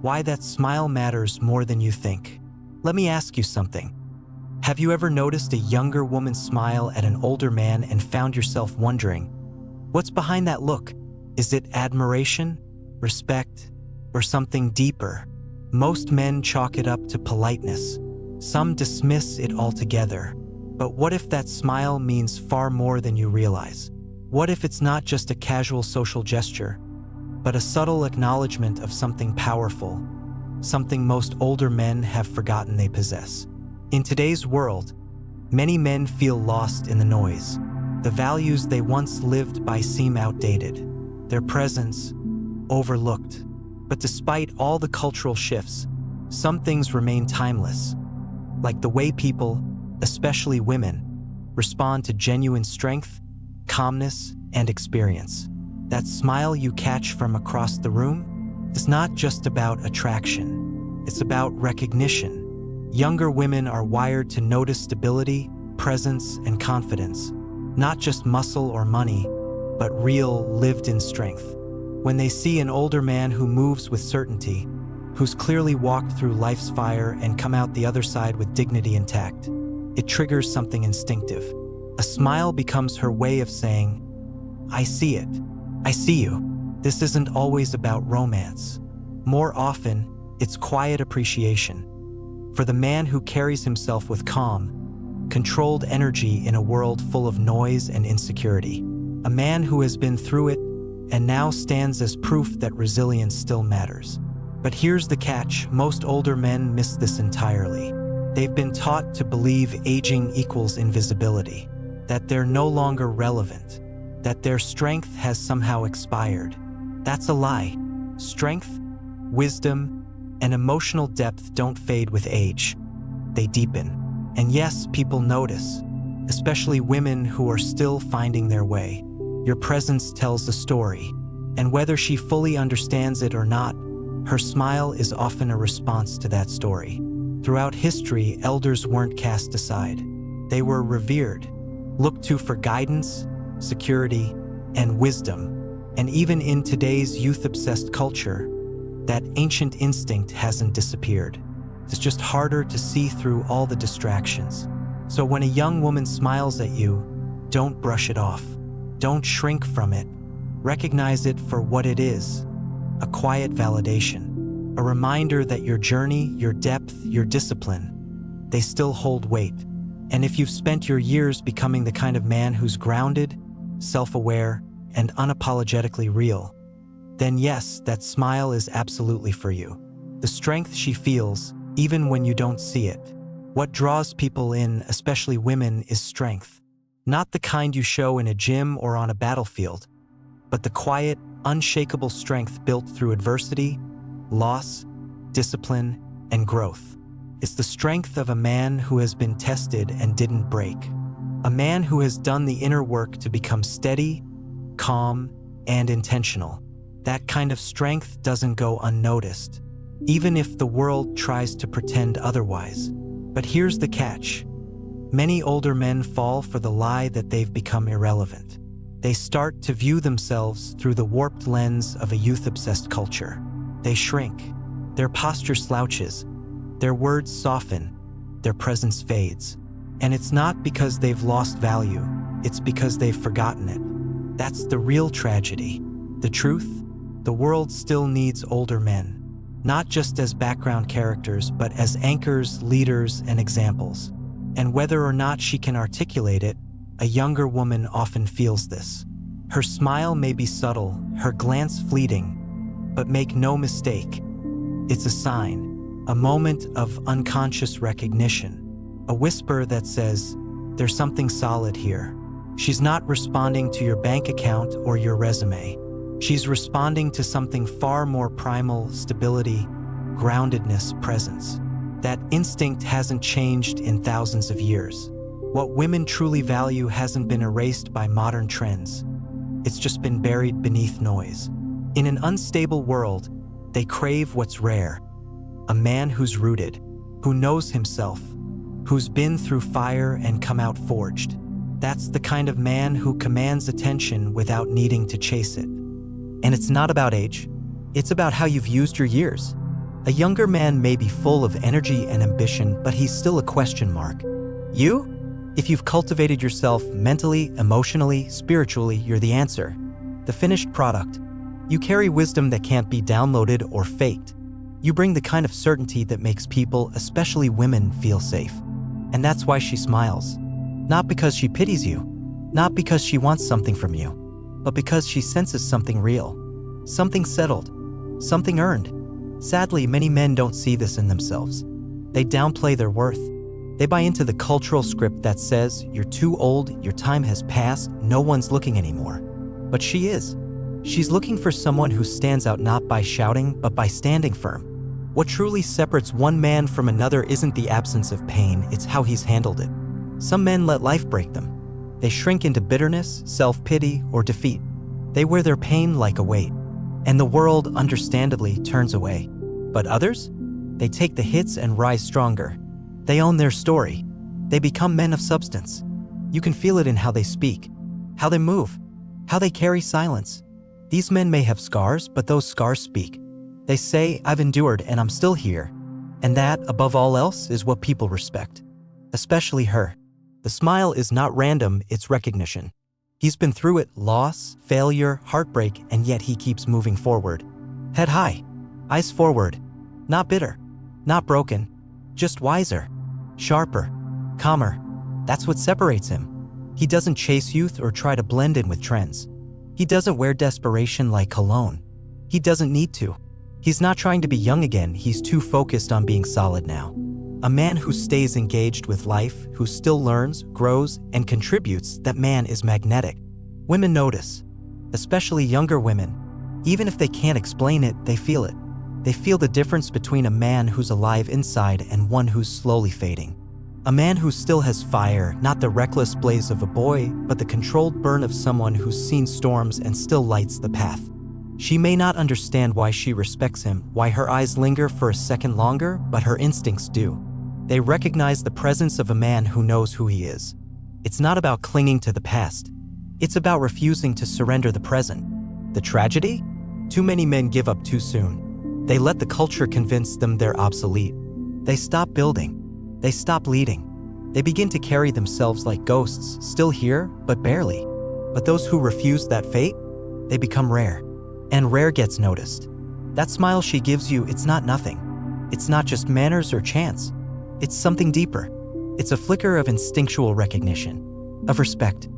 why that smile matters more than you think. Let me ask you something. Have you ever noticed a younger woman smile at an older man and found yourself wondering, what's behind that look? Is it admiration, respect, or something deeper? Most men chalk it up to politeness. Some dismiss it altogether. But what if that smile means far more than you realize? What if it's not just a casual social gesture, but a subtle acknowledgement of something powerful, something most older men have forgotten they possess? In today's world, many men feel lost in the noise. The values they once lived by seem outdated, their presence overlooked. But despite all the cultural shifts, some things remain timeless, like the way people, especially women, respond to genuine strength, calmness, and experience. That smile you catch from across the room is not just about attraction, it's about recognition. Younger women are wired to notice stability, presence, and confidence, not just muscle or money, but real, lived-in strength. When they see an older man who moves with certainty, who's clearly walked through life's fire and come out the other side with dignity intact, it triggers something instinctive. A smile becomes her way of saying, I see it. I see you. This isn't always about romance. More often, it's quiet appreciation. For the man who carries himself with calm, controlled energy in a world full of noise and insecurity. A man who has been through it and now stands as proof that resilience still matters. But here's the catch: most older men miss this entirely. They've been taught to believe aging equals invisibility, that they're no longer relevant, that their strength has somehow expired. That's a lie. Strength, wisdom, and emotional depth don't fade with age. They deepen. And yes, people notice, especially women who are still finding their way. Your presence tells a story, and whether she fully understands it or not, her smile is often a response to that story. Throughout history, elders weren't cast aside. They were revered, looked to for guidance, security, and wisdom. And even in today's youth-obsessed culture, that ancient instinct hasn't disappeared. It's just harder to see through all the distractions. So when a young woman smiles at you, don't brush it off. Don't shrink from it. Recognize it for what it is, a quiet validation, a reminder that your journey, your depth, your discipline, they still hold weight. And if you've spent your years becoming the kind of man who's grounded, self-aware, and unapologetically real, then yes, that smile is absolutely for you. The strength she feels, even when you don't see it. What draws people in, especially women, is strength. Not the kind you show in a gym or on a battlefield, but the quiet, unshakable strength built through adversity, loss, discipline, and growth. It's the strength of a man who has been tested and didn't break. A man who has done the inner work to become steady, calm, and intentional. That kind of strength doesn't go unnoticed, even if the world tries to pretend otherwise. But here's the catch. Many older men fall for the lie that they've become irrelevant. They start to view themselves through the warped lens of a youth-obsessed culture. They shrink. Their posture slouches. Their words soften. Their presence fades. And it's not because they've lost value. It's because they've forgotten it. That's the real tragedy. The truth? The world still needs older men. Not just as background characters, but as anchors, leaders, and examples. And whether or not she can articulate it, a younger woman often feels this. Her smile may be subtle, her glance fleeting, but make no mistake, it's a sign, a moment of unconscious recognition, a whisper that says, there's something solid here. She's not responding to your bank account or your resume. She's responding to something far more primal: stability, groundedness, presence. That instinct hasn't changed in thousands of years. What women truly value hasn't been erased by modern trends. It's just been buried beneath noise. In an unstable world, they crave what's rare. A man who's rooted, who knows himself, who's been through fire and come out forged. That's the kind of man who commands attention without needing to chase it. And it's not about age. It's about how you've used your years. A younger man may be full of energy and ambition, but he's still a question mark. You? If you've cultivated yourself mentally, emotionally, spiritually, you're the answer. The finished product. You carry wisdom that can't be downloaded or faked. You bring the kind of certainty that makes people, especially women, feel safe. And that's why she smiles. Not because she pities you, not because she wants something from you, but because she senses something real, something settled, something earned. Sadly, many men don't see this in themselves. They downplay their worth. They buy into the cultural script that says, you're too old, your time has passed, no one's looking anymore. But she is. She's looking for someone who stands out not by shouting, but by standing firm. What truly separates one man from another isn't the absence of pain, it's how he's handled it. Some men let life break them. They shrink into bitterness, self-pity, or defeat. They wear their pain like a weight, and the world, understandably, turns away. But others? They take the hits and rise stronger. They own their story. They become men of substance. You can feel it in how they speak, how they move, how they carry silence. These men may have scars, but those scars speak. They say, I've endured and I'm still here. And that, above all else, is what people respect. Especially her. The smile is not random, it's recognition. He's been through it, loss, failure, heartbreak, and yet he keeps moving forward. Head high, eyes forward. Not bitter, not broken, just wiser, sharper, calmer. That's what separates him. He doesn't chase youth or try to blend in with trends. He doesn't wear desperation like cologne. He doesn't need to. He's not trying to be young again, he's too focused on being solid now. A man who stays engaged with life, who still learns, grows, and contributes, that man is magnetic. Women notice, especially younger women. Even if they can't explain it, they feel it. They feel the difference between a man who's alive inside and one who's slowly fading. A man who still has fire, not the reckless blaze of a boy, but the controlled burn of someone who's seen storms and still lights the path. She may not understand why she respects him, why her eyes linger for a second longer, but her instincts do. They recognize the presence of a man who knows who he is. It's not about clinging to the past. It's about refusing to surrender the present. The tragedy? Too many men give up too soon. They let the culture convince them they're obsolete. They stop building. They stop leading. They begin to carry themselves like ghosts, still here, but barely. But those who refuse that fate, they become rare. And rare gets noticed. That smile she gives you, it's not nothing. It's not just manners or chance. It's something deeper. It's a flicker of instinctual recognition, of respect,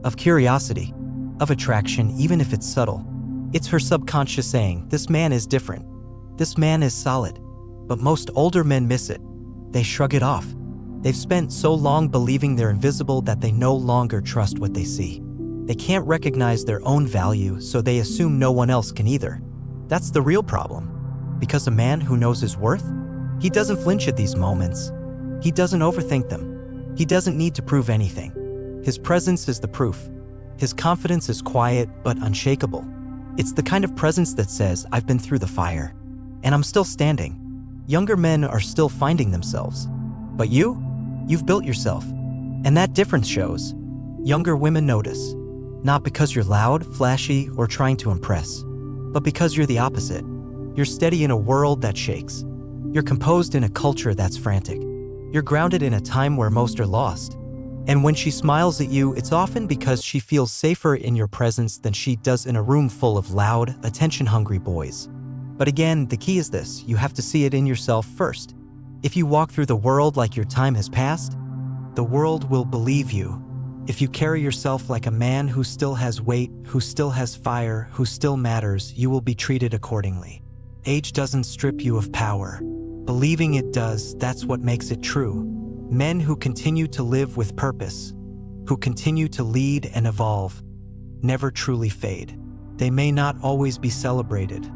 of curiosity, of attraction, even if it's subtle. It's her subconscious saying, this man is different. This man is solid. But most older men miss it. They shrug it off. They've spent so long believing they're invisible that they no longer trust what they see. They can't recognize their own value, so they assume no one else can either. That's the real problem. Because a man who knows his worth, he doesn't flinch at these moments. He doesn't overthink them. He doesn't need to prove anything. His presence is the proof. His confidence is quiet but unshakable. It's the kind of presence that says, I've been through the fire, and I'm still standing. Younger men are still finding themselves. But you've built yourself. And that difference shows. Younger women notice. Not because you're loud, flashy, or trying to impress, but because you're the opposite. You're steady in a world that shakes. You're composed in a culture that's frantic. You're grounded in a time where most are lost. And when she smiles at you, it's often because she feels safer in your presence than she does in a room full of loud, attention-hungry boys. But again, the key is this: you have to see it in yourself first. If you walk through the world like your time has passed, the world will believe you. If you carry yourself like a man who still has weight, who still has fire, who still matters, you will be treated accordingly. Age doesn't strip you of power. Believing it does, that's what makes it true. Men who continue to live with purpose, who continue to lead and evolve, never truly fade. They may not always be celebrated,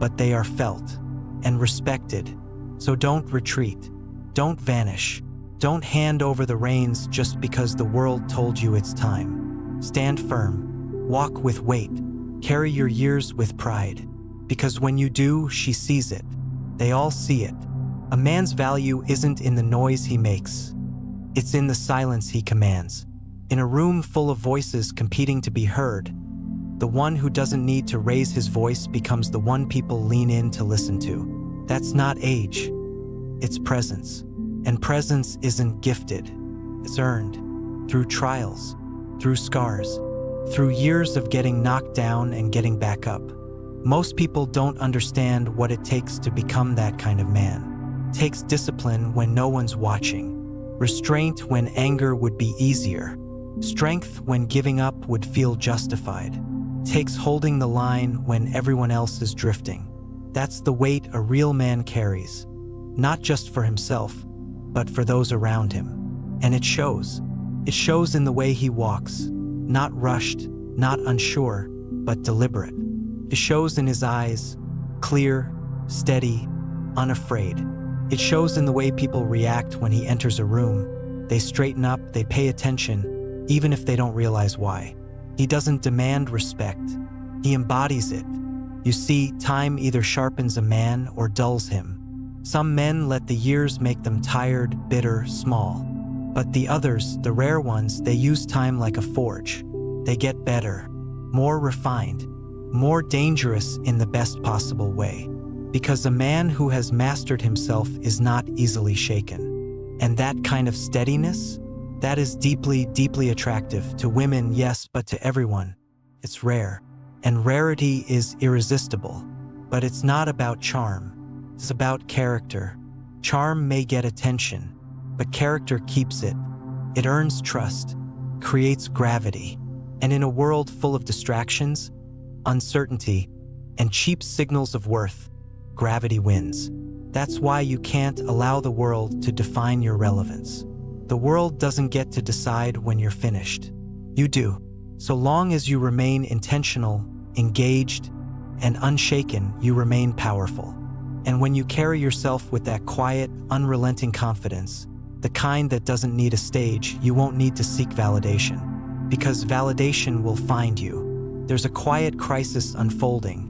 but they are felt and respected. So don't retreat. Don't vanish. Don't hand over the reins just because the world told you it's time. Stand firm. Walk with weight. Carry your years with pride. Because when you do, she sees it. They all see it. A man's value isn't in the noise he makes. It's in the silence he commands. In a room full of voices competing to be heard, the one who doesn't need to raise his voice becomes the one people lean in to listen to. That's not age, it's presence. And presence isn't gifted, it's earned through trials, through scars, through years of getting knocked down and getting back up. Most people don't understand what it takes to become that kind of man. It takes discipline when no one's watching, restraint when anger would be easier, strength when giving up would feel justified. It takes holding the line when everyone else is drifting. That's the weight a real man carries, not just for himself, but for those around him. And it shows. It shows in the way he walks, not rushed, not unsure, but deliberate. It shows in his eyes, clear, steady, unafraid. It shows in the way people react when he enters a room. They straighten up, they pay attention, even if they don't realize why. He doesn't demand respect, he embodies it. You see, time either sharpens a man or dulls him. Some men let the years make them tired, bitter, small. But the others, the rare ones, they use time like a forge. They get better, more refined, more dangerous in the best possible way. Because a man who has mastered himself is not easily shaken. And that kind of steadiness, that is deeply, deeply attractive to women, yes, but to everyone. It's rare. And rarity is irresistible. But it's not about charm. It's about character. Charm may get attention, but character keeps it. It earns trust, creates gravity. And in a world full of distractions, uncertainty, and cheap signals of worth, gravity wins. That's why you can't allow the world to define your relevance. The world doesn't get to decide when you're finished. You do. So long as you remain intentional, engaged, and unshaken, you remain powerful. And when you carry yourself with that quiet, unrelenting confidence, the kind that doesn't need a stage, you won't need to seek validation. Because validation will find you. There's a quiet crisis unfolding,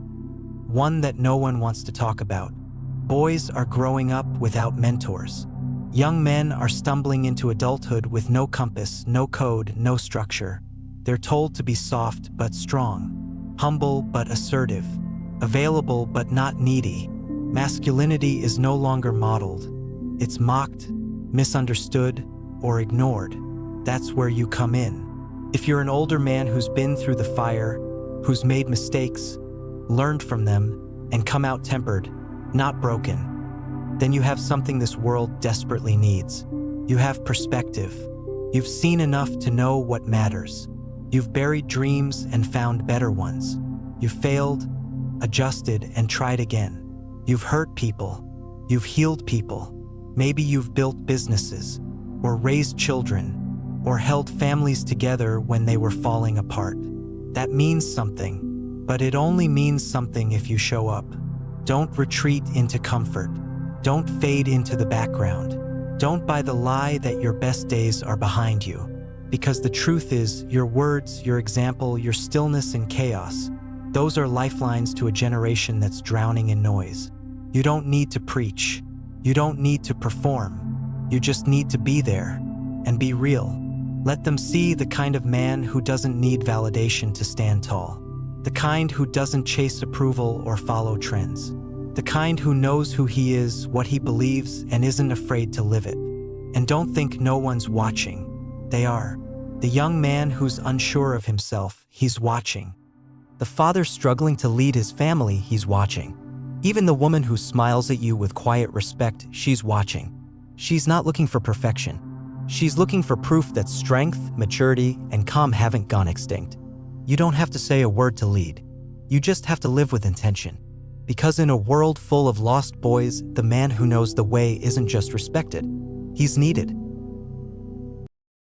one that no one wants to talk about. Boys are growing up without mentors. Young men are stumbling into adulthood with no compass, no code, no structure. They're told to be soft but strong, humble but assertive, available but not needy. Masculinity is no longer modeled. It's mocked, misunderstood, or ignored. That's where you come in. If you're an older man who's been through the fire, who's made mistakes, learned from them, and come out tempered, not broken, then you have something this world desperately needs. You have perspective. You've seen enough to know what matters. You've buried dreams and found better ones. You've failed, adjusted, and tried again. You've hurt people. You've healed people. Maybe you've built businesses, or raised children, or held families together when they were falling apart. That means something, but it only means something if you show up. Don't retreat into comfort. Don't fade into the background. Don't buy the lie that your best days are behind you. Because the truth is, your words, your example, your stillness in chaos, those are lifelines to a generation that's drowning in noise. You don't need to preach. You don't need to perform. You just need to be there and be real. Let them see the kind of man who doesn't need validation to stand tall. The kind who doesn't chase approval or follow trends. The kind who knows who he is, what he believes, and isn't afraid to live it. And don't think no one's watching. They are. The young man who's unsure of himself, he's watching. The father struggling to lead his family, he's watching. Even the woman who smiles at you with quiet respect, she's watching. She's not looking for perfection. She's looking for proof that strength, maturity, and calm haven't gone extinct. You don't have to say a word to lead. You just have to live with intention. Because in a world full of lost boys, the man who knows the way isn't just respected. He's needed.